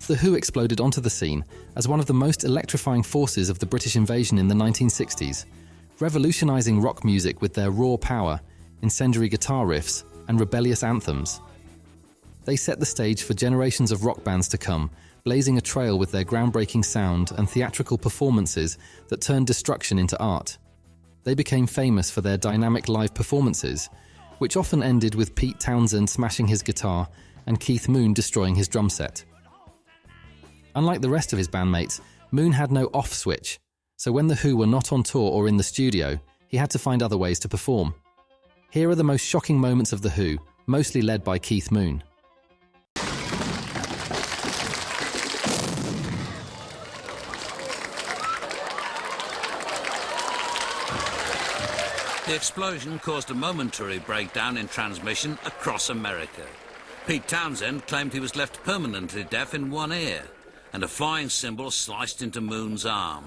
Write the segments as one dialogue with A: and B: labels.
A: The Who exploded onto the scene as one of the most electrifying forces of the British invasion in the 1960s, revolutionising rock music with their raw power, incendiary guitar riffs, and rebellious anthems. They set the stage for generations of rock bands to come, blazing a trail with their groundbreaking sound and theatrical performances that turned destruction into art. They became famous for their dynamic live performances, which often ended with Pete Townshend smashing his guitar and Keith Moon destroying his drum set. Unlike the rest of his bandmates, Moon had no off switch, so when The Who were not on tour or in the studio, he had to find other ways to perform. Here are the most shocking moments of The Who, mostly led by Keith Moon.
B: The explosion caused a momentary breakdown in transmission across America. Pete Townshend claimed he was left permanently deaf in one ear, and a flying cymbal sliced into Moon's arm.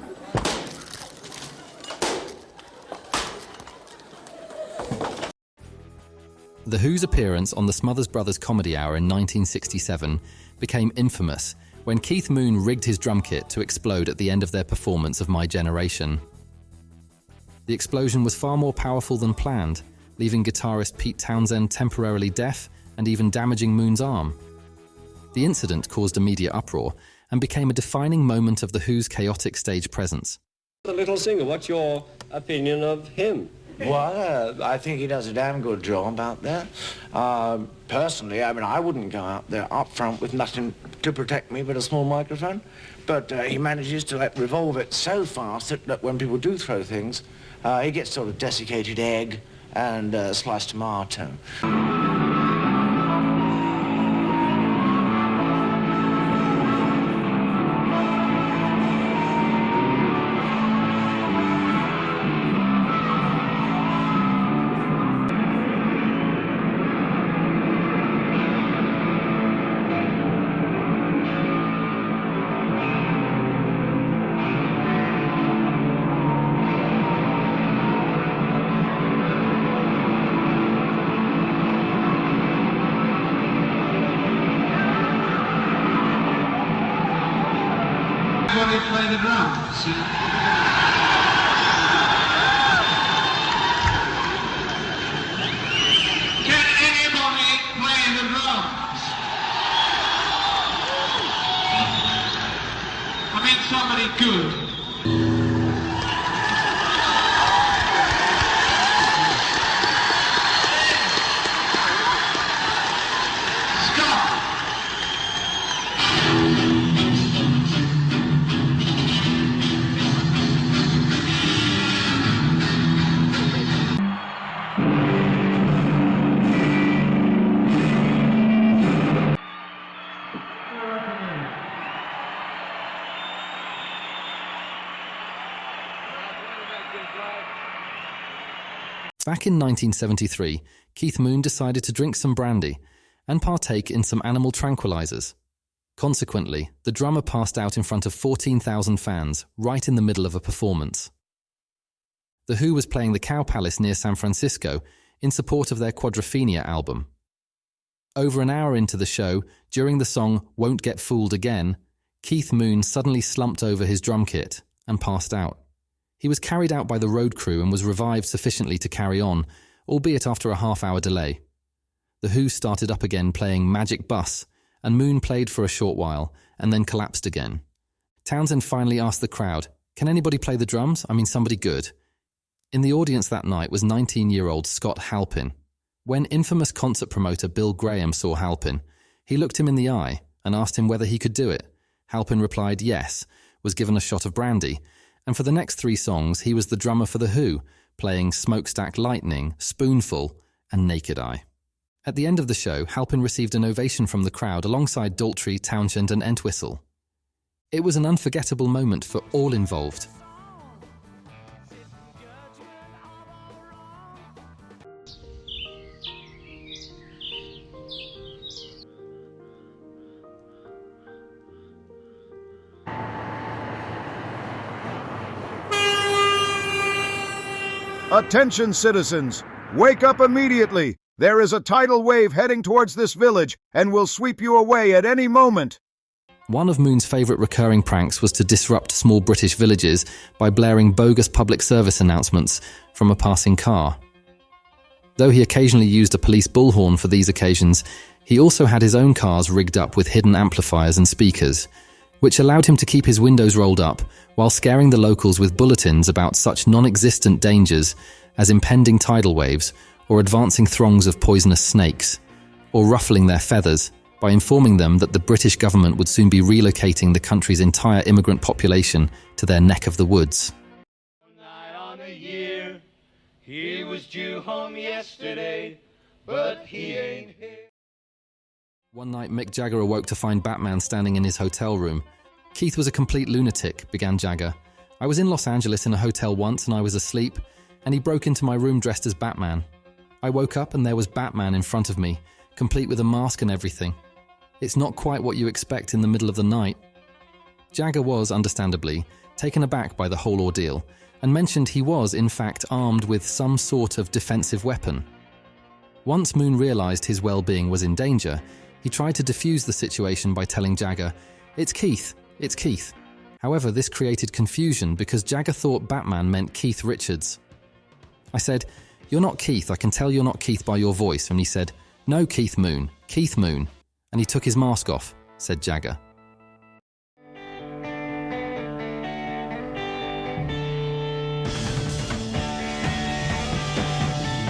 A: The Who's appearance on the Smothers Brothers Comedy Hour in 1967 became infamous when Keith Moon rigged his drum kit to explode at the end of their performance of My Generation. The explosion was far more powerful than planned, leaving guitarist Pete Townshend temporarily deaf and even damaging Moon's arm. The incident caused immediate uproar and became a defining moment of The Who's chaotic stage presence.
C: The little singer, what's your opinion of him?
D: Well, I think he does a damn good job out there. Personally, I mean, I wouldn't go out there up front with nothing to protect me but a small microphone. But he manages to revolve it so fast that when people do throw things, he gets sort of desiccated egg and sliced tomato.
E: Everybody play the drums. Can anybody play the drums? I mean somebody good.
A: Back in 1973, Keith Moon decided to drink some brandy and partake in some animal tranquilizers. Consequently, the drummer passed out in front of 14,000 fans right in the middle of a performance. The Who was playing the Cow Palace near San Francisco in support of their Quadrophenia album. Over an hour into the show, during the song Won't Get Fooled Again, Keith Moon suddenly slumped over his drum kit and passed out. He was carried out by the road crew and was revived sufficiently to carry on, albeit after a half-hour delay. The Who started up again playing Magic Bus, and Moon played for a short while and then collapsed again. Townshend finally asked the crowd, "Can anybody play the drums? I mean somebody good." In the audience that night was 19-year-old Scott Halpin. When infamous concert promoter Bill Graham saw Halpin, he looked him in the eye and asked him whether he could do it. Halpin replied yes, was given a shot of brandy, and for the next 3 songs he was the drummer for The Who, playing Smokestack Lightning, Spoonful, and Naked Eye. At the end of the show, Halpin received an ovation from the crowd alongside Daltrey, Townshend and Entwistle. It was an unforgettable moment for all involved.
F: Attention, citizens! Wake up immediately! There is a tidal wave heading towards this village and will sweep you away at any moment.
A: One of Moon's favourite recurring pranks was to disrupt small British villages by blaring bogus public service announcements from a passing car. Though he occasionally used a police bullhorn for these occasions, he also had his own cars rigged up with hidden amplifiers and speakers, which allowed him to keep his windows rolled up while scaring the locals with bulletins about such non-existent dangers as impending tidal waves or advancing throngs of poisonous snakes, or ruffling their feathers by informing them that the British government would soon be relocating the country's entire immigrant population to their neck of the woods.
E: One night on a year, he was due home yesterday, but he ain't here.
A: One night, Mick Jagger awoke to find Batman standing in his hotel room. "Keith was a complete lunatic," began Jagger. "I was in Los Angeles in a hotel once and I was asleep, and he broke into my room dressed as Batman. I woke up and there was Batman in front of me, complete with a mask and everything. It's not quite what you expect in the middle of the night." Jagger was, understandably, taken aback by the whole ordeal and mentioned he was, in fact, armed with some sort of defensive weapon. Once Moon realised his well-being was in danger, he tried to defuse the situation by telling Jagger, "It's Keith, it's Keith." However, this created confusion because Jagger thought Batman meant Keith Richards. I said, "You're not Keith, I can tell you're not Keith by your voice," and he said, "No, Keith Moon, Keith Moon." And he took his mask off, said Jagger.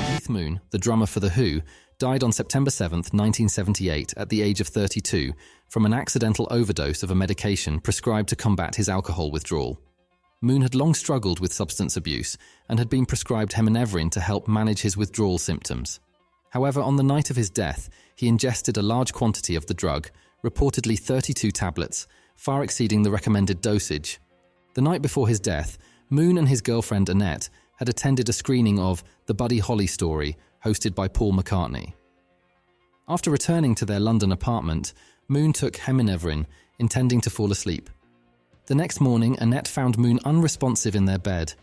A: Keith Moon, the drummer for The Who, died on September 7, 1978, at the age of 32, from an accidental overdose of a medication prescribed to combat his alcohol withdrawal. Moon had long struggled with substance abuse and had been prescribed heminevrin to help manage his withdrawal symptoms. However, on the night of his death, he ingested a large quantity of the drug, reportedly 32 tablets, far exceeding the recommended dosage. The night before his death, Moon and his girlfriend Annette had attended a screening of The Buddy Holly Story, hosted by Paul McCartney. After returning to their London apartment, Moon took heminevrin, intending to fall asleep. The next morning, Annette found Moon unresponsive in their bed.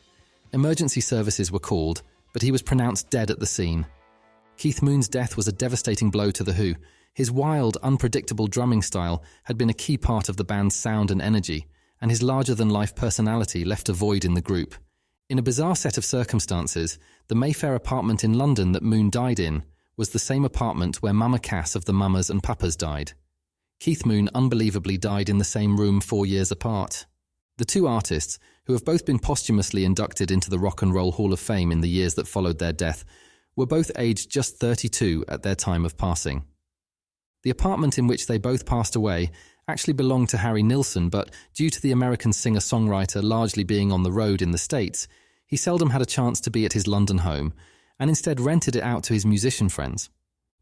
A: Emergency services were called, but he was pronounced dead at the scene. Keith Moon's death was a devastating blow to The Who. His wild, unpredictable drumming style had been a key part of the band's sound and energy, and his larger-than-life personality left a void in the group. In a bizarre set of circumstances, the Mayfair apartment in London that Moon died in was the same apartment where Mama Cass of the Mamas and Papas died. Keith Moon unbelievably died in the same room 4 years apart. The two artists, who have both been posthumously inducted into the Rock and Roll Hall of Fame in the years that followed their death, were both aged just 32 at their time of passing. The apartment in which they both passed away actually belonged to Harry Nilsson, but due to the American singer-songwriter largely being on the road in the States, he seldom had a chance to be at his London home, and instead rented it out to his musician friends.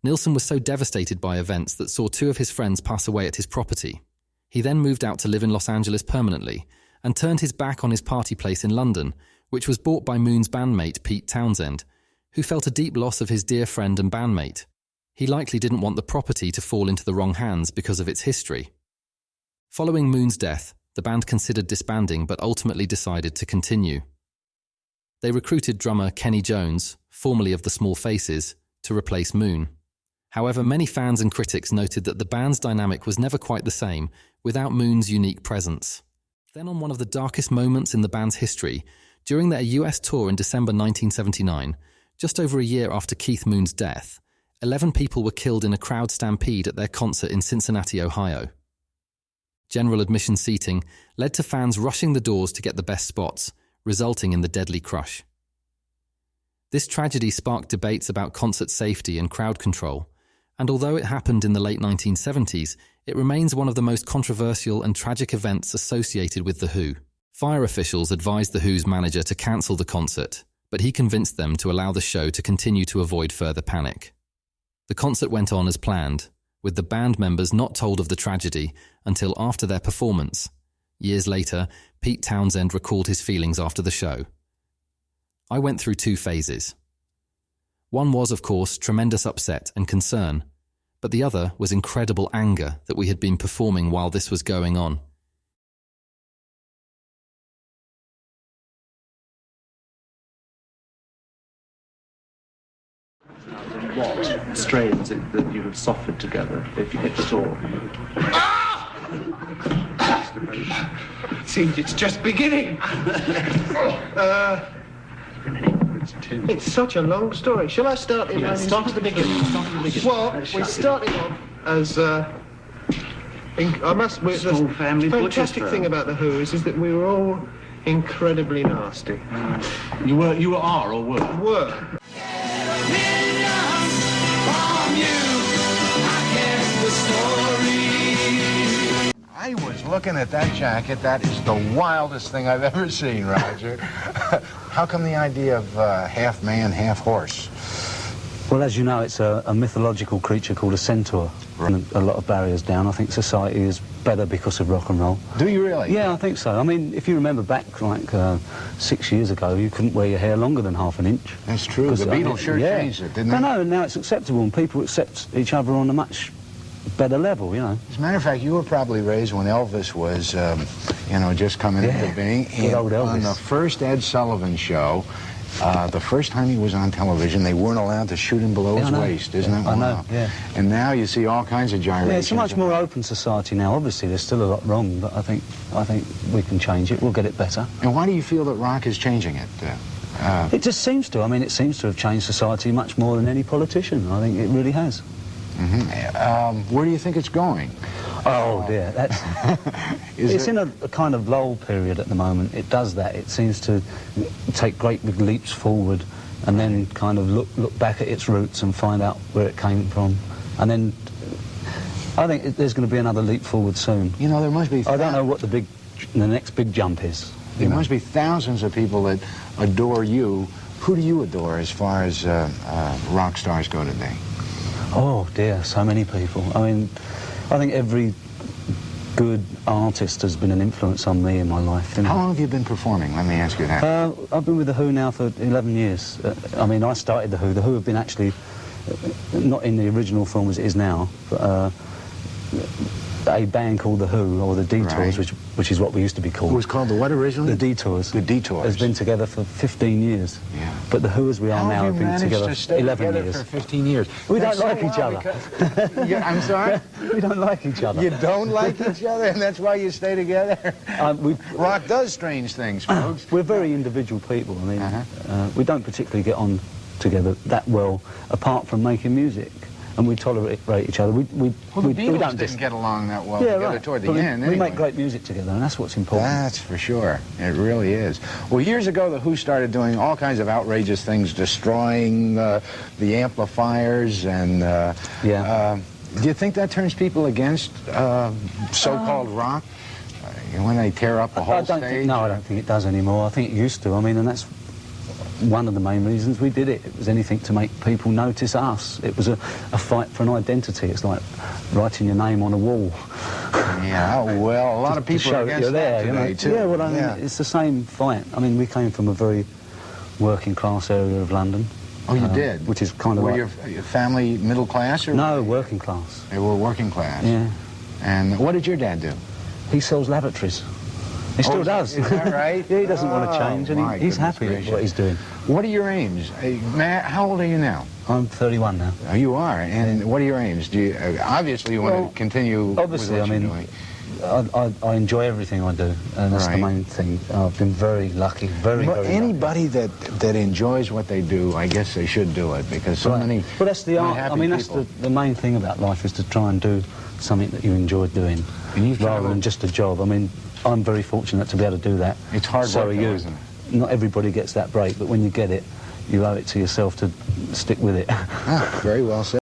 A: Nilsson was so devastated by events that saw two of his friends pass away at his property. He then moved out to live in Los Angeles permanently, and turned his back on his party place in London, which was bought by Moon's bandmate Pete Townsend, who felt a deep loss of his dear friend and bandmate. He likely didn't want the property to fall into the wrong hands because of its history. Following Moon's death, the band considered disbanding but ultimately decided to continue. They recruited drummer Kenny Jones, formerly of the Small Faces, to replace Moon. However, many fans and critics noted that the band's dynamic was never quite the same without Moon's unique presence. Then, on one of the darkest moments in the band's history, during their US tour in December 1979, just over a year after Keith Moon's death, 11 people were killed in a crowd stampede at their concert in Cincinnati, Ohio. General admission seating led to fans rushing the doors to get the best spots, resulting in the deadly crush. This tragedy sparked debates about concert safety and crowd control, and although it happened in the late 1970s, it remains one of the most controversial and tragic events associated with The Who. Fire officials advised The Who's manager to cancel the concert, but he convinced them to allow the show to continue to avoid further panic. The concert went on as planned, with the band members not told of the tragedy until after their performance. Years later, Pete Townsend recalled his feelings after the show. "I went through two phases. One was, of course, tremendous upset and concern, but the other was incredible anger that we had been performing while this was going on.
G: What strains that you have suffered together, if at all? Seems it's just beginning. It's such a long story. Shall I start it?
H: Start at the beginning.
G: Well, we started off as I must.
H: Small family
G: the
H: butcher's
G: fantastic
H: firm.
G: thing about the Who's is that we were all incredibly nasty.
H: You are or were?
G: Were.
D: I was looking at that jacket. That is the wildest thing I've ever seen, Roger. How come the idea of half man, half horse?
I: Well, as you know, it's a mythological creature called a centaur. And a lot of barriers down. I think society is better because of rock and roll.
D: Do you really?
I: Yeah, I think so. I mean, if you remember back, like, 6 years ago, you couldn't wear your hair longer than half an inch.
D: That's true. The Beatles sure changed it, didn't they?
I: No, now it's acceptable, and people accept each other on a much better level, you know.
D: As a matter of fact, you were probably raised when Elvis was, you know, just coming into being.
I: Good old Elvis.
D: On the first Ed Sullivan show, the first time he was on television, they weren't allowed to shoot him below his waist. Isn't that wild?
I: I know, yeah.
D: And now you see all kinds of gyrations.
I: Yeah, it's a much more open society now. Obviously, there's still a lot wrong, but I think we can change it. We'll get it better.
D: And why do you feel that rock is changing it?
I: It just seems to. I mean, it seems to have changed society much more than any politician. I think it really has.
D: Where do you think it's going?
I: Oh dear, that's it's in a kind of lull period at the moment. It does that. It seems to take great big leaps forward and then kind of look back at its roots and find out where it came from. And then I think there's going to be another leap forward soon.
D: You know, there must be...
I: I don't know what the next big jump is.
D: There must be thousands of people that adore you. Who do you adore as far as rock stars go today?
I: Oh dear, so many people. I mean, I think every good artist has been an influence on me in my life. You know?
D: How long have you been performing? Let me ask you that.
I: I've been with The Who now for 11 years. I mean, I started The Who. The Who have been actually, not in the original form as it is now, but a band called The Who, or The Detours,
D: Right.
I: which is what we used to be called.
D: It was called the what originally?
I: The Detours.
D: The Detours.
I: Has been together for 15 years.
D: Yeah.
I: But The Who as we are
D: How
I: now
D: have
I: have
D: you
I: been
D: managed
I: together
D: to stay
I: 11
D: together
I: years.
D: for 15 years?
I: We
D: That's
I: don't like
D: so
I: each
D: wild
I: other.
D: because- I'm sorry?
I: We don't like each other.
D: You don't like each other, and that's why you stay together? Rock does strange things, folks.
I: We're very individual people. I mean, we don't particularly get on together that well, apart from making music. And we tolerate each other.
D: Well, the Beatles
I: we don't
D: didn't get along that well
I: yeah,
D: together
I: right.
D: toward the
I: But
D: end.
I: we
D: anyway.
I: make great music together, and that's what's important.
D: That's for sure. It really is. Well, years ago, The Who started doing all kinds of outrageous things, destroying the amplifiers and... do you think that turns people against so-called rock? When they tear up a whole stage?
I: I don't think it does anymore. I think it used to. I mean, and that's one of the main reasons we did it. It was anything to make people notice us. It was a fight for an identity. It's like writing your name on a wall.
D: Yeah, well, a lot of
I: To
D: people
I: show
D: are
I: that
D: against
I: you're there,
D: that
I: you know.
D: today, too.
I: Yeah, well, I mean, it's the same fight. I mean, we came from a very working class area of London.
D: Oh, you did?
I: Which is kind of
D: Were
I: like...
D: your family middle class? Or
I: No, working class.
D: They were working class?
I: Yeah.
D: And what did your dad do?
I: He sells lavatories. He still does.
D: Is that right?
I: Yeah, he doesn't want to change, and
D: my
I: he's happy
D: goodness
I: with what he's doing.
D: What are your aims? Matt, how old are you now?
I: I'm 31 now.
D: Oh, you are? And what are your aims? Do you, obviously you want to continue
I: Obviously,
D: with what
I: I
D: you're
I: mean,
D: doing.
I: I enjoy everything I do, and that's the main thing. I've been very lucky, very lucky.
D: Anybody that enjoys what they do, I guess they should do it, because so many
I: Well, that's the art. I mean, that's
D: people.
I: the main thing about life, is to try and do something that you enjoy doing, rather than just a job. I mean, I'm very fortunate to be able to do that.
D: It's hard
I: so
D: work,
I: are
D: though,
I: you.
D: isn't it?
I: Not everybody gets that break, but when you get it, you owe it to yourself to stick with it.
D: Very well said.